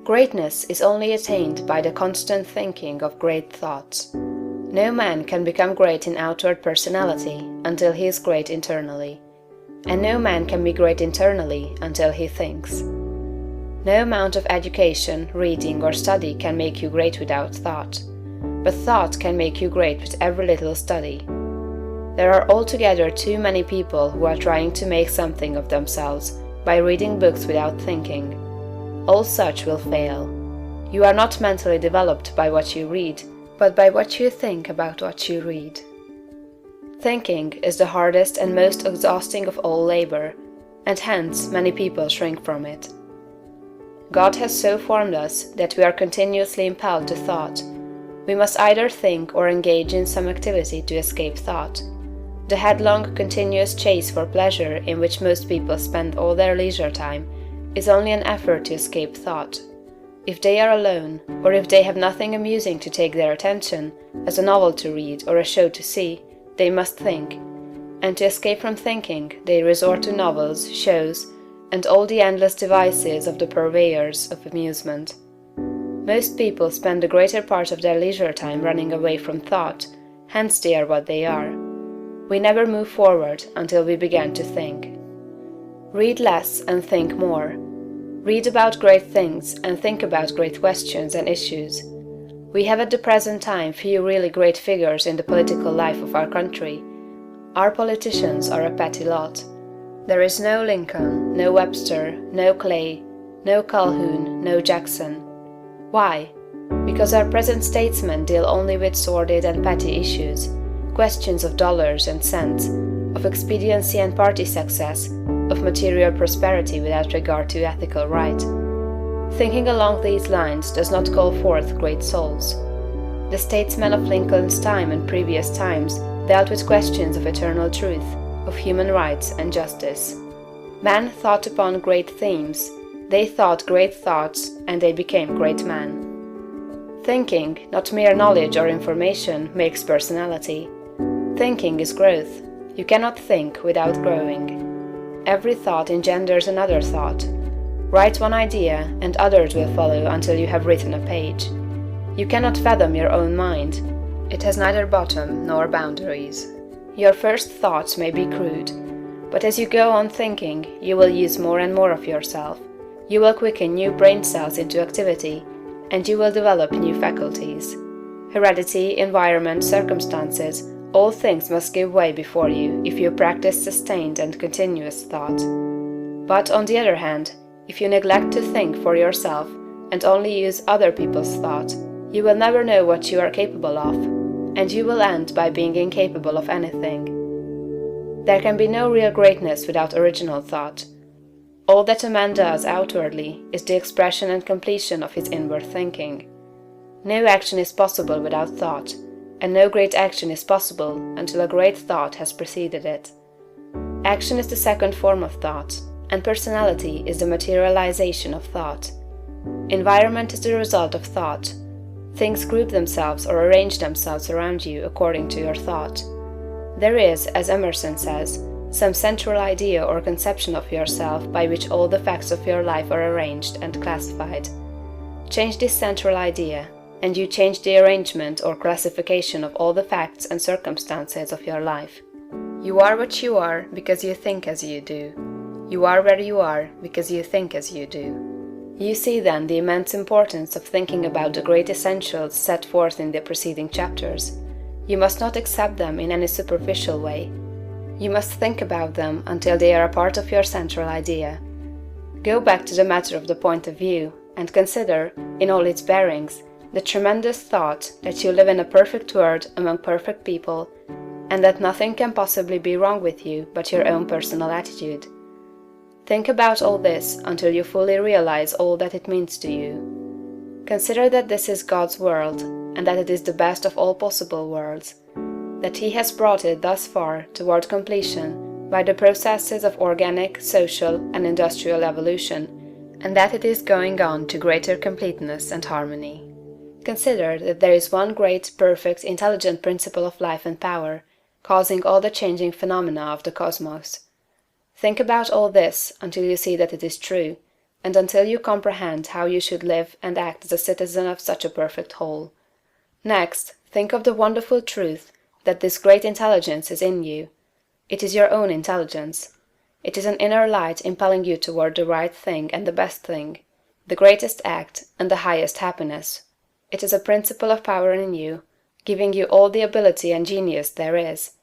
Greatness is only attained by the constant thinking of great thoughts. No man can become great in outward personality until he is great internally. And no man can be great internally until he thinks. No amount of education, reading, or study can make you great without thought. But thought can make you great with every little study. There are altogether too many people who are trying to make something of themselves by reading books without thinking. All such will fail. You are not mentally developed by what you read, but by what you think about what you read. Thinking is the hardest and most exhausting of all labor, and hence many people shrink from it. God has so formed us that we are continuously impelled to thought. We must either think or engage in some activity to escape thought. The headlong, continuous chase for pleasure in which most people spend all their leisure time is only an effort to escape thought. If they are alone, or if they have nothing amusing to take their attention, as a novel to read or a show to see, they must think. And to escape from thinking, they resort to novels, shows, and all the endless devices of the purveyors of amusement. Most people spend the greater part of their leisure time running away from thought, hence they are what they are. We never move forward until we begin to think. Read less and think more. Read about great things and think about great questions and issues. We have at the present time few really great figures in the political life of our country. Our politicians are a petty lot. There is no Lincoln, no Webster, no Clay, no Calhoun, no Jackson. Why? Because our present statesmen deal only with sordid and petty issues, questions of dollars and cents, of expediency and party success, of material prosperity without regard to ethical right. Thinking along these lines does not call forth great souls. The statesmen of Lincoln's time and previous times dealt with questions of eternal truth, of human rights and justice. Men thought upon great themes, they thought great thoughts, and they became great men. Thinking, not mere knowledge or information, makes personality. Thinking is growth. You cannot think without growing. Every thought engenders another thought. Write one idea, and others will follow until you have written a page. You cannot fathom your own mind. It has neither bottom nor boundaries. Your first thoughts may be crude, but as you go on thinking, you will use more and more of yourself. You will quicken new brain cells into activity, and you will develop new faculties. Heredity, environment, circumstances, all things must give way before you if you practice sustained and continuous thought. But on the other hand, if you neglect to think for yourself and only use other people's thought, you will never know what you are capable of, and you will end by being incapable of anything. There can be no real greatness without original thought. All that a man does outwardly is the expression and completion of his inward thinking. No action is possible without thought, and no great action is possible until a great thought has preceded it. Action is the second form of thought, and personality is the materialization of thought. Environment is the result of thought. Things group themselves or arrange themselves around you according to your thought. There is, as Emerson says, some central idea or conception of yourself by which all the facts of your life are arranged and classified. Change this central idea, and you change the arrangement or classification of all the facts and circumstances of your life. You are what you are because you think as you do. You are where you are because you think as you do. You see then the immense importance of thinking about the great essentials set forth in the preceding chapters. You must not accept them in any superficial way. You must think about them until they are a part of your central idea. Go back to the matter of the point of view, and consider, in all its bearings, the tremendous thought that you live in a perfect world among perfect people, and that nothing can possibly be wrong with you but your own personal attitude. Think about all this until you fully realize all that it means to you. Consider that this is God's world, and that it is the best of all possible worlds, that He has brought it thus far toward completion by the processes of organic, social, and industrial evolution, and that it is going on to greater completeness and harmony. Consider that there is one great, perfect, intelligent principle of life and power, causing all the changing phenomena of the cosmos. Think about all this until you see that it is true, and until you comprehend how you should live and act as a citizen of such a perfect whole. Next, think of the wonderful truth that this great intelligence is in you. It is your own intelligence. It is an inner light impelling you toward the right thing and the best thing, the greatest act and the highest happiness. It is a principle of power in you, giving you all the ability and genius there is.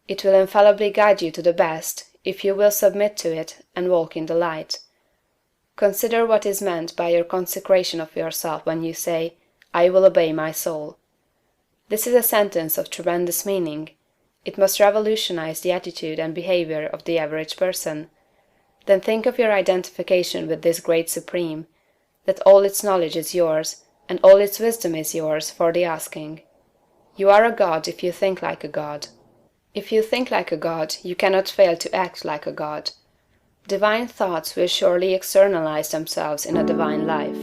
It will infallibly guide you to the best, if you will submit to it and walk in the light. Consider what is meant by your consecration of yourself when you say, "I will obey my soul." This is a sentence of tremendous meaning. It must revolutionize the attitude and behavior of the average person. Then think of your identification with this great Supreme, that all its knowledge is yours, and all its wisdom is yours for the asking. You are a god if you think like a god. If you think like a god, you cannot fail to act like a god. Divine thoughts will surely externalize themselves in a divine life.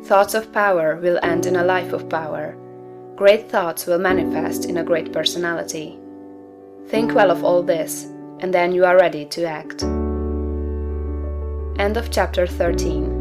Thoughts of power will end in a life of power. Great thoughts will manifest in a great personality. Think well of all this, and then you are ready to act. End of chapter 13.